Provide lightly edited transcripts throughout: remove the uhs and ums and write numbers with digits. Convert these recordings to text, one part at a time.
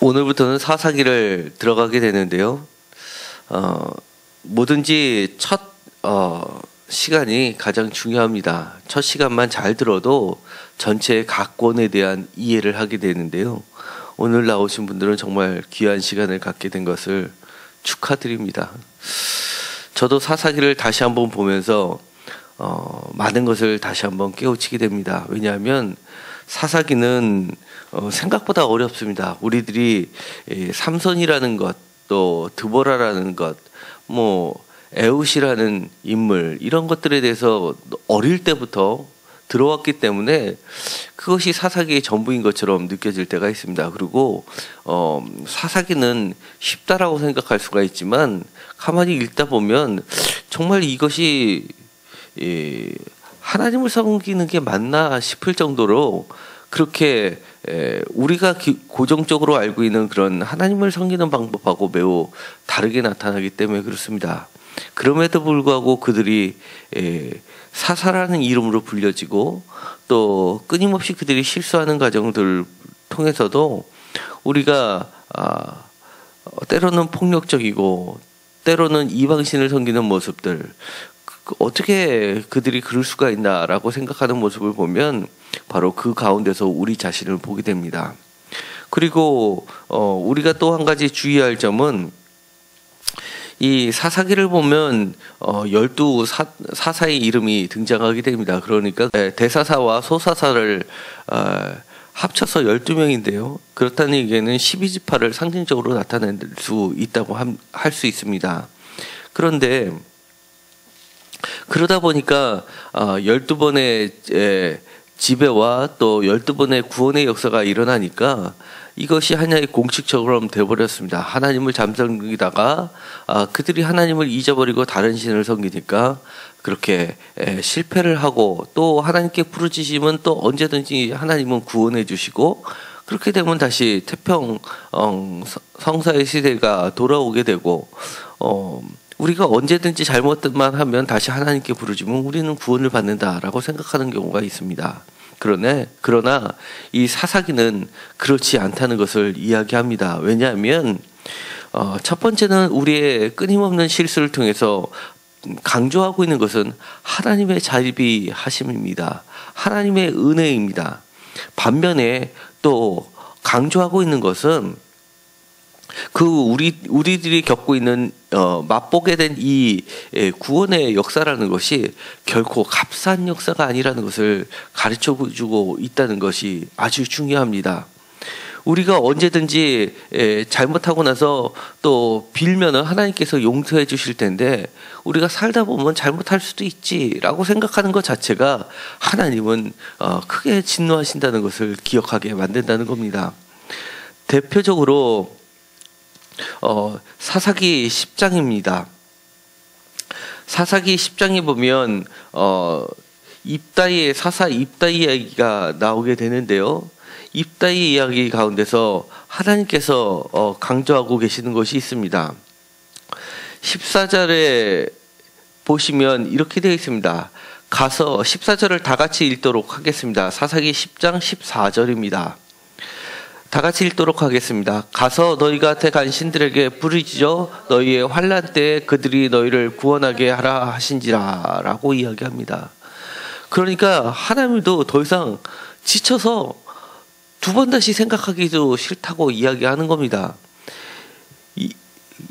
오늘부터는 사사기를 들어가게 되는데요. 뭐든지 첫 시간이 가장 중요합니다. 첫 시간만 잘 들어도 전체 각권에 대한 이해를 하게 되는데요. 오늘 나오신 분들은 정말 귀한 시간을 갖게 된 것을 축하드립니다. 저도 사사기를 다시 한번 보면서 많은 것을 다시 한번 깨우치게 됩니다. 왜냐하면 사사기는 생각보다 어렵습니다. 우리들이 삼손이라는 것, 또 드보라라는 것, 에훗이라는 인물, 이런 것들에 대해서 어릴 때부터 들어왔기 때문에 그것이 사사기의 전부인 것처럼 느껴질 때가 있습니다. 그리고 사사기는 쉽다라고 생각할 수가 있지만 가만히 읽다 보면 정말 이것이 하나님을 섬기는 게 맞나 싶을 정도로 그렇게 우리가 고정적으로 알고 있는 그런 하나님을 섬기는 방법하고 매우 다르게 나타나기 때문에 그렇습니다. 그럼에도 불구하고 그들이 사사라는 이름으로 불려지고 또 끊임없이 그들이 실수하는 과정들을 통해서도 우리가 때로는 폭력적이고 때로는 이방신을 섬기는 모습들, 어떻게 그들이 그럴 수가 있나라고 생각하는 모습을 보면 바로 그 가운데서 우리 자신을 보게 됩니다. 그리고 우리가 또 한 가지 주의할 점은 이 사사기를 보면 12 사사의 이름이 등장하게 됩니다. 그러니까 대사사와 소사사를 합쳐서 12명인데요. 그렇다는 얘기는 12지파를 상징적으로 나타낼 수 있다고 할 수 있습니다. 그런데 그러다 보니까 12번의 지배와 또 12번의 구원의 역사가 일어나니까 이것이 하나의 공식처럼 되어버렸습니다. 하나님을 잠섬기다가 그들이 하나님을 잊어버리고 다른 신을 섬기니까 그렇게 실패를 하고, 또 하나님께 부르짖으면 또 언제든지 하나님은 구원해 주시고, 그렇게 되면 다시 태평 성사의 시대가 돌아오게 되고, 우리가 언제든지 잘못만 하면 다시 하나님께 부르짖으면 우리는 구원을 받는다라고 생각하는 경우가 있습니다. 그러나 이 사사기는 그렇지 않다는 것을 이야기합니다. 왜냐하면 첫 번째는 우리의 끊임없는 실수를 통해서 강조하고 있는 것은 하나님의 자비하심입니다. 하나님의 은혜입니다. 반면에 또 강조하고 있는 것은 우리들이 겪고 있는 맛보게 된 이 구원의 역사라는 것이 결코 값싼 역사가 아니라는 것을 가르쳐주고 있다는 것이 아주 중요합니다. 우리가 언제든지 잘못하고 나서 또 빌면은 하나님께서 용서해 주실 텐데, 우리가 살다 보면 잘못할 수도 있지라고 생각하는 것 자체가 하나님은 크게 진노하신다는 것을 기억하게 만든다는 겁니다. 대표적으로 사사기 10장입니다. 사사기 10장에 보면 사사 입다의 이야기가 나오게 되는데요. 입다의 이야기 가운데서 하나님께서 강조하고 계시는 것이 있습니다. 14절에 보시면 이렇게 되어 있습니다. 가서 14절을 다 같이 읽도록 하겠습니다. 사사기 10장 14절입니다. 다 같이 읽도록 하겠습니다. 가서 너희 곁에 간 신들에게 부르짖어 너희의 환난 때에 그들이 너희를 구원하게 하라 하신지라 라고 이야기합니다. 그러니까 하나님도 더 이상 지쳐서 두 번 다시 생각하기도 싫다고 이야기하는 겁니다.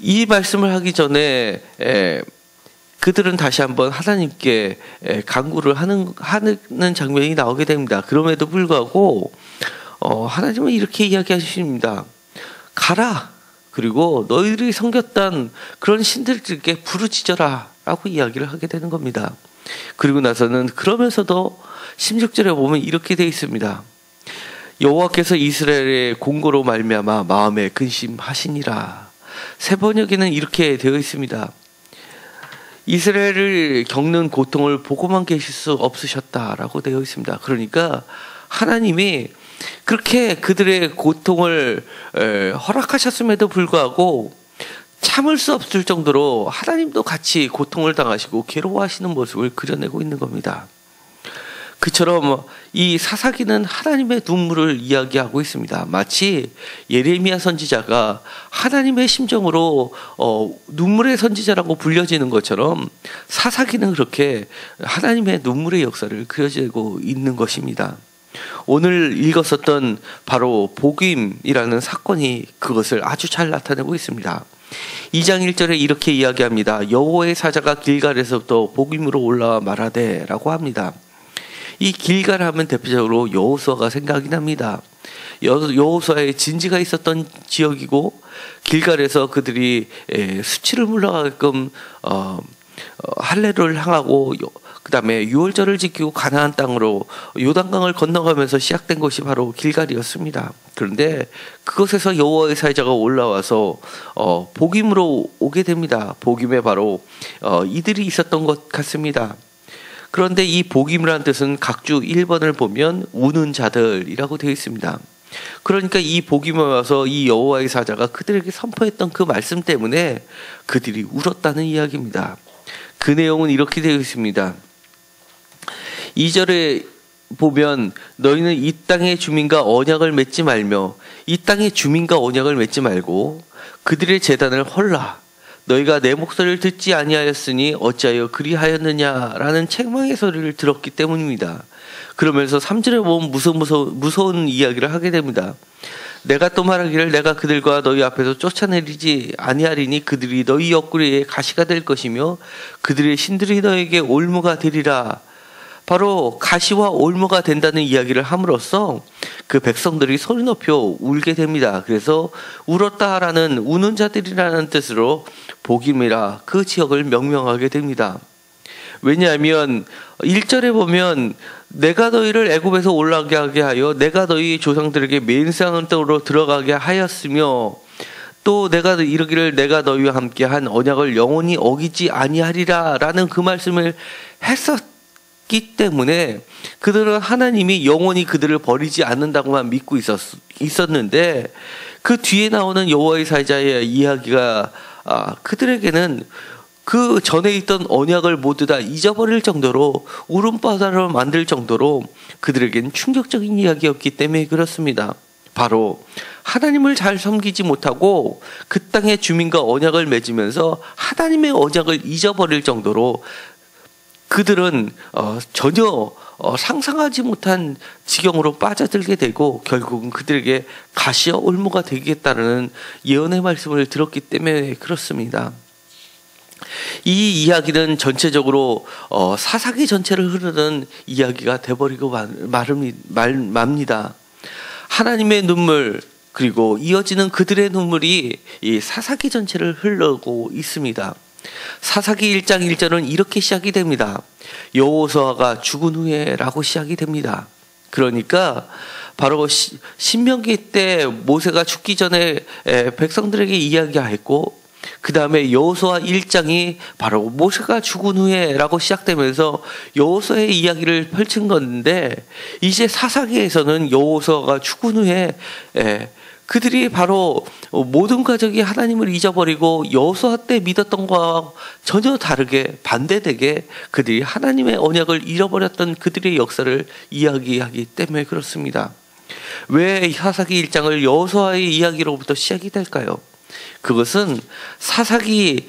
이 말씀을 하기 전에 그들은 다시 한번 하나님께 간구를 하는 장면이 나오게 됩니다. 그럼에도 불구하고 하나님은 이렇게 이야기하십니다. 가라. 그리고 너희들이 섬겼던 그런 신들에게 부르짖어라 라고 이야기를 하게 되는 겁니다. 그리고 나서는 그러면서도 16절에 보면 이렇게 되어 있습니다. 여호와께서 이스라엘의 공고로 말미암아 마음에 근심하시니라. 새 번역에는 이렇게 되어 있습니다. 이스라엘을 겪는 고통을 보고만 계실 수 없으셨다라고 되어 있습니다. 그러니까 하나님이 그렇게 그들의 고통을 허락하셨음에도 불구하고 참을 수 없을 정도로 하나님도 같이 고통을 당하시고 괴로워하시는 모습을 그려내고 있는 겁니다. 그처럼 이 사사기는 하나님의 눈물을 이야기하고 있습니다. 마치 예레미야 선지자가 하나님의 심정으로 눈물의 선지자라고 불려지는 것처럼 사사기는 그렇게 하나님의 눈물의 역사를 그려지고 있는 것입니다. 오늘 읽었었던 바로 복임이라는 사건이 그것을 아주 잘 나타내고 있습니다. 2장 1절에 이렇게 이야기합니다. 여호와의 사자가 길갈에서부터 복임으로 올라와 말하되 라고 합니다. 이 길갈 하면 대표적으로 여호수아가 생각이 납니다. 여호수아의 진지가 있었던 지역이고 길갈에서 그들이 수치를 물러가게끔 할례를 향하고 그 다음에 유월절을 지키고 가나안 땅으로 요단강을 건너가면서 시작된 것이 바로 길갈이었습니다. 그런데 그곳에서 여호와의 사자가 올라와서 복임으로 오게 됩니다. 복임에 바로 이들이 있었던 것 같습니다. 그런데 이 복임이라는 뜻은 각주 1번을 보면 우는 자들이라고 되어 있습니다. 그러니까 이 복임에 와서 이 여호와의 사자가 그들에게 선포했던 그 말씀 때문에 그들이 울었다는 이야기입니다. 그 내용은 이렇게 되어 있습니다. 2절에 보면 너희는 이 땅의 주민과 언약을 맺지 말며 이 땅의 주민과 언약을 맺지 말고 그들의 제단을 헐라. 너희가 내 목소리를 듣지 아니하였으니 어찌하여 그리하였느냐라는 책망의 소리를 들었기 때문입니다. 그러면서 3절에 보면 무서운 이야기를 하게 됩니다. 내가 또 말하기를 내가 그들과 너희 앞에서 쫓아내리지 아니하리니 그들이 너희 옆구리에 가시가 될 것이며 그들의 신들이 너에게 올무가 되리라. 바로 가시와 올무가 된다는 이야기를 함으로써 그 백성들이 소리 높여 울게 됩니다. 그래서 울었다라는 우는 자들이라는 뜻으로 복임이라 그 지역을 명명하게 됩니다. 왜냐하면 1절에 보면 내가 너희를 애굽에서 올라가게 하여 내가 너희 조상들에게 맨상한 땅으로 들어가게 하였으며 또 내가 이르기를 내가 너희와 함께한 언약을 영원히 어기지 아니하리라 라는 그 말씀을 했었기 때문에 그들은 하나님이 영원히 그들을 버리지 않는다고만 믿고 있었는데 그 뒤에 나오는 여호와의 사자의 이야기가 그들에게는 그 전에 있던 언약을 모두 다 잊어버릴 정도로 울음바다로 만들 정도로 그들에겐 충격적인 이야기였기 때문에 그렇습니다. 바로 하나님을 잘 섬기지 못하고 그 땅의 주민과 언약을 맺으면서 하나님의 언약을 잊어버릴 정도로 그들은 전혀 상상하지 못한 지경으로 빠져들게 되고 결국은 그들에게 가시와 올무가 되겠다는 예언의 말씀을 들었기 때문에 그렇습니다. 이 이야기는 전체적으로 사사기 전체를 흐르는 이야기가 돼버리고 맙니다. 하나님의 눈물 그리고 이어지는 그들의 눈물이 이 사사기 전체를 흐르고 있습니다. 사사기 1장 1절은 이렇게 시작이 됩니다. 여호수아가 죽은 후에 라고 시작이 됩니다. 그러니까 바로 신명기 때 모세가 죽기 전에 백성들에게 이야기했고 그 다음에 여호수아 1장이 바로 모세가 죽은 후에 라고 시작되면서 여호수아의 이야기를 펼친 건데 이제 사사기에서는 여호수아가 죽은 후에 그들이 바로 모든 가족이 하나님을 잊어버리고 여호수아 때 믿었던 것과 전혀 다르게 반대되게 그들이 하나님의 언약을 잃어버렸던 그들의 역사를 이야기하기 때문에 그렇습니다. 왜 사사기 1장을 여호수아의 이야기로부터 시작이 될까요? 그것은 사사기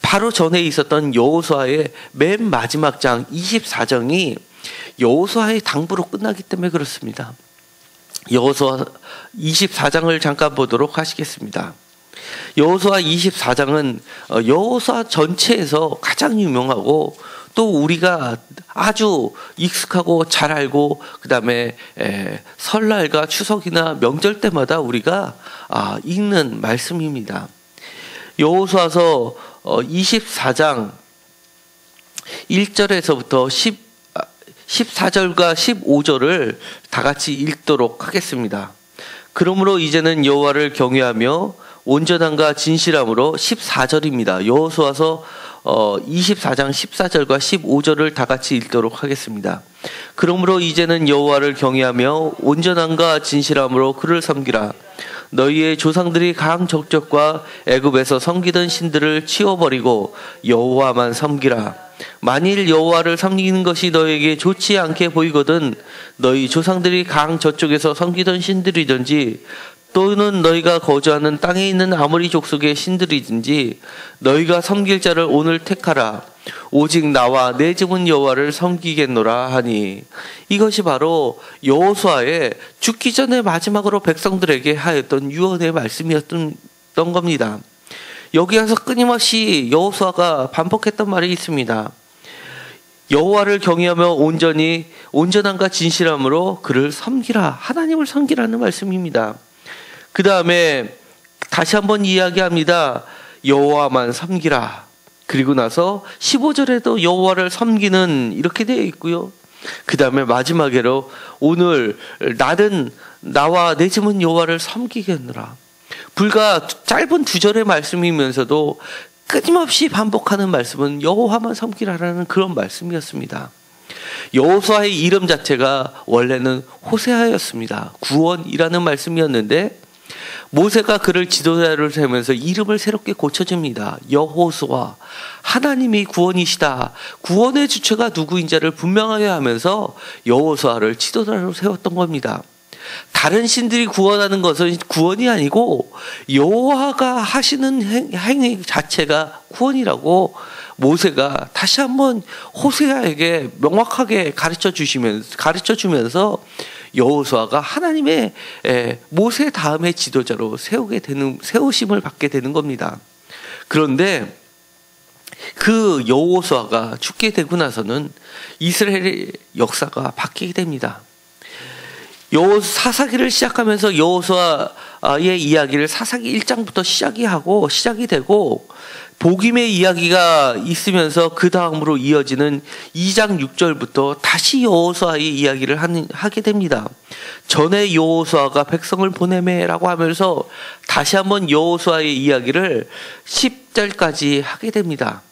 바로 전에 있었던 여호수아의 맨 마지막 장 24장이 여호수아의 당부로 끝나기 때문에 그렇습니다. 여호수아 24장을 잠깐 보도록 하시겠습니다. 여호수아 24장은 여호수아 전체에서 가장 유명하고 또 우리가 아주 익숙하고 잘 알고 그 다음에 설날과 추석이나 명절 때마다 우리가 읽는 말씀입니다. 여호수아서 24장 1절에서부터 14절과 15절을 다 같이 읽도록 하겠습니다. 그러므로 이제는 여호와를 경외하며 온전함과 진실함으로 14절입니다. 여호수아서 24장 14절과 15절을 다 같이 읽도록 하겠습니다. 그러므로 이제는 여호와를 경외하며 온전함과 진실함으로 그를 섬기라. 너희의 조상들이 강 적적과 애굽에서 섬기던 신들을 치워버리고 여호와만 섬기라. 만일 여호와를 섬기는 것이 너에게 좋지 않게 보이거든 너희 조상들이 강 저쪽에서 섬기던 신들이든지 또는 너희가 거주하는 땅에 있는 아모리 족속의 신들이든지 너희가 섬길 자를 오늘 택하라. 오직 나와 내 집은 여호와를 섬기겠노라 하니 이것이 바로 여호수아의 죽기 전에 마지막으로 백성들에게 하였던 유언의 말씀이었던 겁니다. 여기에서 끊임없이 여호수아가 반복했던 말이 있습니다. 여호와를 경외하며 온전함과 진실함으로 그를 섬기라. 하나님을 섬기라는 말씀입니다. 그 다음에 다시 한번 이야기합니다. 여호와만 섬기라. 그리고 나서 15절에도 여호와를 섬기는 이렇게 되어 있고요. 그 다음에 마지막으로 오늘 나는 나와 내 집은 여호와를 섬기겠노라. 불과 짧은 2절의 말씀이면서도 끊임없이 반복하는 말씀은 여호와만 섬기라라는 그런 말씀이었습니다. 여호수아의 이름 자체가 원래는 호세아였습니다. 구원이라는 말씀이었는데 모세가 그를 지도자를 세우면서 이름을 새롭게 고쳐줍니다. 여호수아, 하나님이 구원이시다. 구원의 주체가 누구인지를 분명하게 하면서 여호수아를 지도자로 세웠던 겁니다. 다른 신들이 구원하는 것은 구원이 아니고 여호와가 하시는 행위 자체가 구원이라고 모세가 다시 한번 호세아에게 명확하게 가르쳐 주면서 여호수아가 하나님의 모세 다음의 지도자로 세우심을 받게 되는 겁니다. 그런데 그 여호수아가 죽게 되고 나서는 이스라엘의 역사가 바뀌게 됩니다. 사사기를 시작하면서 여호수아의 이야기를 사사기 1장부터 시작이 되고 복임의 이야기가 있으면서 그 다음으로 이어지는 2장 6절부터 다시 여호수아의 이야기를 하게 됩니다. 전에 여호수아가 백성을 보내매라고 하면서 다시 한번 여호수아의 이야기를 10절까지 하게 됩니다.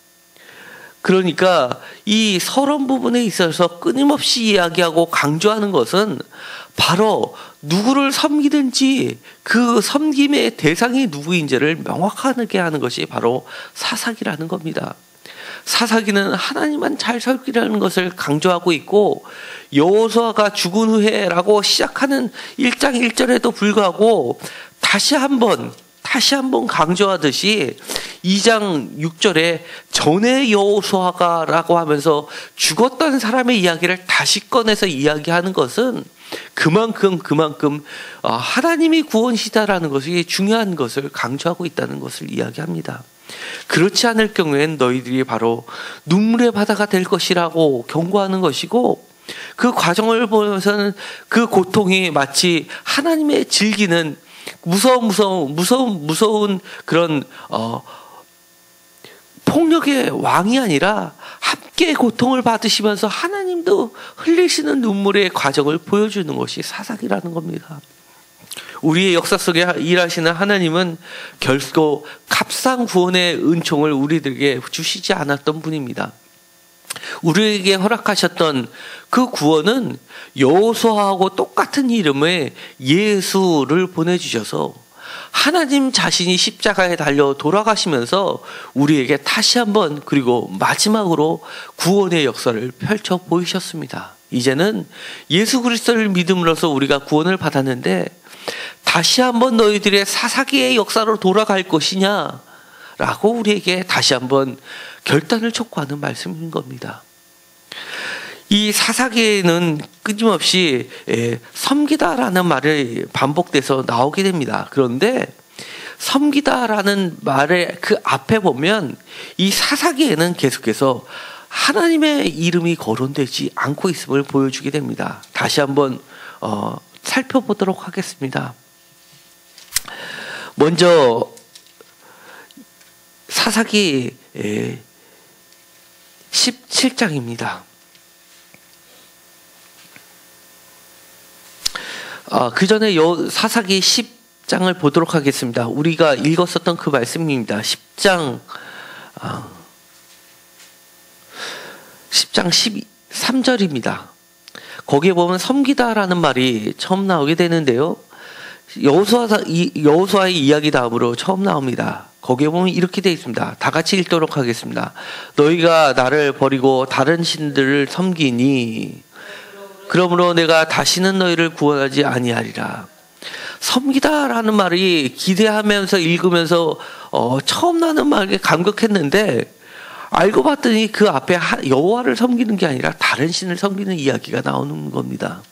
그러니까 이 서론 부분에 있어서 끊임없이 이야기하고 강조하는 것은 바로 누구를 섬기든지 그 섬김의 대상이 누구인지를 명확하게 하는 것이 바로 사사기라는 겁니다. 사사기는 하나님만 잘 섬기라는 것을 강조하고 있고 여호수아가 죽은 후에라고 시작하는 1장 1절에도 불구하고 다시 한번 강조하듯이 2장 6절에 전에 여호수아가라고 하면서 죽었던 사람의 이야기를 다시 꺼내서 이야기하는 것은 그만큼 하나님이 구원이시다라는 것이 중요한 것을 강조하고 있다는 것을 이야기합니다. 그렇지 않을 경우엔 너희들이 바로 눈물의 바다가 될 것이라고 경고하는 것이고 그 과정을 보면서는 그 고통이 마치 하나님의 즐기는 무서운 그런 폭력의 왕이 아니라 함께 고통을 받으시면서 하나님도 흘리시는 눈물의 과정을 보여주는 것이 사사기라는 겁니다. 우리의 역사 속에 일하시는 하나님은 결코 값싼 구원의 은총을 우리들에게 주시지 않았던 분입니다. 우리에게 허락하셨던 그 구원은 여호수아하고 똑같은 이름의 예수를 보내주셔서 하나님 자신이 십자가에 달려 돌아가시면서 우리에게 다시 한번 그리고 마지막으로 구원의 역사를 펼쳐 보이셨습니다. 이제는 예수 그리스도를 믿음으로써 우리가 구원을 받았는데 다시 한번 너희들의 사사기의 역사로 돌아갈 것이냐 라고 우리에게 다시 한번 결단을 촉구하는 말씀인 겁니다. 이 사사기에는 끊임없이 섬기다라는 말이 반복돼서 나오게 됩니다. 그런데 섬기다라는 말의 그 앞에 보면 이 사사기에는 계속해서 하나님의 이름이 거론되지 않고 있음을 보여주게 됩니다. 다시 한번 살펴보도록 하겠습니다. 먼저 사사기 17장입니다. 그 전에 사사기 10장을 보도록 하겠습니다. 우리가 읽었었던 그 말씀입니다. 10장 13절입니다. 거기에 보면 섬기다라는 말이 처음 나오게 되는데요. 여호수아의 이야기 다음으로 처음 나옵니다. 거기에 보면 이렇게 되어 있습니다. 다 같이 읽도록 하겠습니다. 너희가 나를 버리고 다른 신들을 섬기니 그러므로 내가 다시는 너희를 구원하지 아니하리라. 섬기다라는 말이 기대하면서 읽으면서 처음 나는 말에 감격했는데 알고 봤더니 그 앞에 여호와를 섬기는 게 아니라 다른 신을 섬기는 이야기가 나오는 겁니다.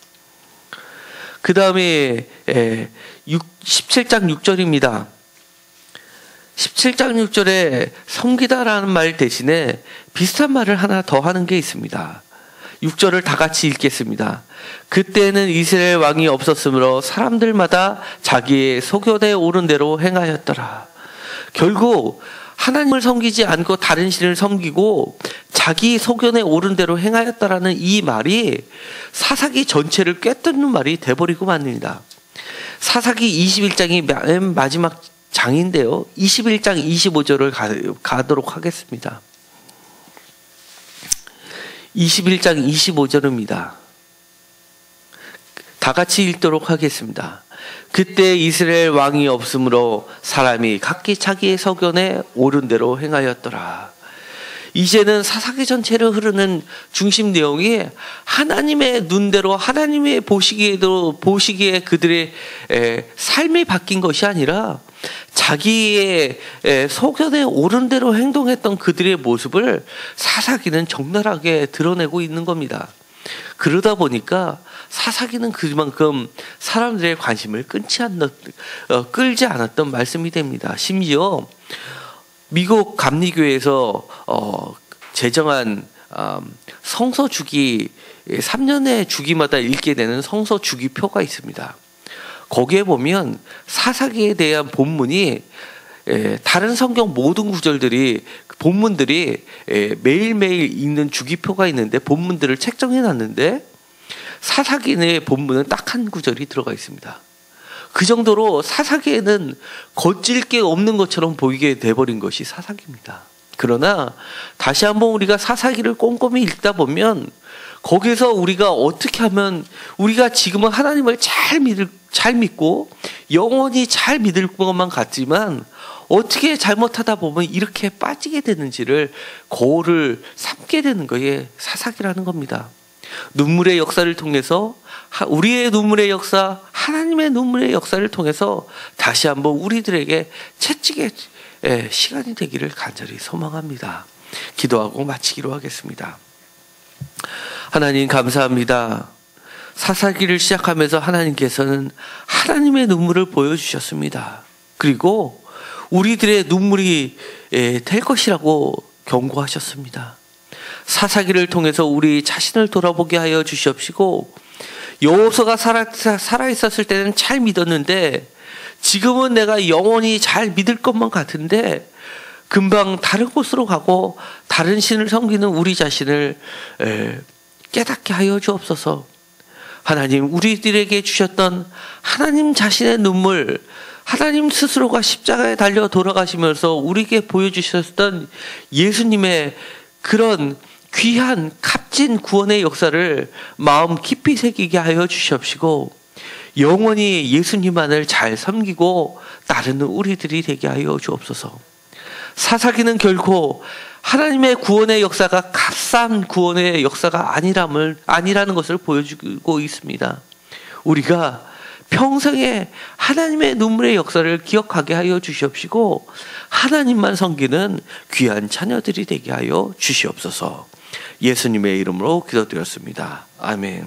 그 다음에 17장 6절입니다. 17장 6절에 섬기다라는 말 대신에 비슷한 말을 하나 더 하는 게 있습니다. 6절을 다 같이 읽겠습니다. 그때는 이스라엘 왕이 없었으므로 사람들마다 자기의 소견에 오른 대로 행하였더라. 결국 하나님을 섬기지 않고 다른 신을 섬기고 자기 소견에 오른 대로 행하였다라는 이 말이 사사기 전체를 꿰뚫는 말이 돼버리고 맙니다. 사사기 21장이 맨 마지막 장인데요. 21장 25절을 가도록 하겠습니다. 21장 25절입니다. 다 같이 읽도록 하겠습니다. 그때 이스라엘 왕이 없으므로 사람이 각기 자기의 소견에 옳은 대로 행하였더라. 이제는 사사기 전체를 흐르는 중심 내용이 하나님의 눈대로 하나님의 보시기에 그들의 삶이 바뀐 것이 아니라 자기의 소견에 옳은 대로 행동했던 그들의 모습을 사사기는 적나라하게 드러내고 있는 겁니다. 그러다 보니까 사사기는 그만큼 사람들의 관심을 끌지 않았던 말씀이 됩니다. 심지어 미국 감리교에서 제정한 성서 주기 3년의 주기마다 읽게 되는 성서 주기표가 있습니다. 거기에 보면 사사기에 대한 본문이 다른 성경 모든 구절들이 본문들이 매일매일 읽는 주기표가 있는데 본문들을 책정해 놨는데 사사기의 본문은 딱 한 구절이 들어가 있습니다. 그 정도로 사사기에는 거칠 게 없는 것처럼 보이게 돼버린 것이 사사기입니다. 그러나 다시 한번 우리가 사사기를 꼼꼼히 읽다 보면 거기서 우리가 어떻게 하면 우리가 지금은 하나님을 잘 믿고 영원히 잘 믿을 것만 같지만 어떻게 잘못하다 보면 이렇게 빠지게 되는지를 거울을 삼게 되는 것이 사사기라는 겁니다. 눈물의 역사를 통해서 우리의 눈물의 역사, 하나님의 눈물의 역사를 통해서 다시 한번 우리들에게 채찍의 시간이 되기를 간절히 소망합니다. 기도하고 마치기로 하겠습니다. 하나님 감사합니다. 사사기를 시작하면서 하나님께서는 하나님의 눈물을 보여주셨습니다. 그리고 우리들의 눈물이 될 것이라고 경고하셨습니다. 사사기를 통해서 우리 자신을 돌아보게 하여 주시옵시고 여호수아가 살아있었을 때는 잘 믿었는데 지금은 내가 영원히 잘 믿을 것만 같은데 금방 다른 곳으로 가고 다른 신을 섬기는 우리 자신을 깨닫게 하여 주옵소서. 하나님 우리들에게 주셨던 하나님 자신의 눈물, 하나님 스스로가 십자가에 달려 돌아가시면서 우리에게 보여주셨던 예수님의 그런 귀한 값진 구원의 역사를 마음 깊이 새기게 하여 주시옵시고 영원히 예수님만을 잘 섬기고 따르는 우리들이 되게 하여 주옵소서. 사사기는 결코 하나님의 구원의 역사가 값싼 구원의 역사가 아니라는 것을 보여주고 있습니다. 우리가 평생에 하나님의 눈물의 역사를 기억하게 하여 주시옵시고 하나님만 섬기는 귀한 자녀들이 되게 하여 주시옵소서. 예수님의 이름으로 기도드렸습니다. 아멘.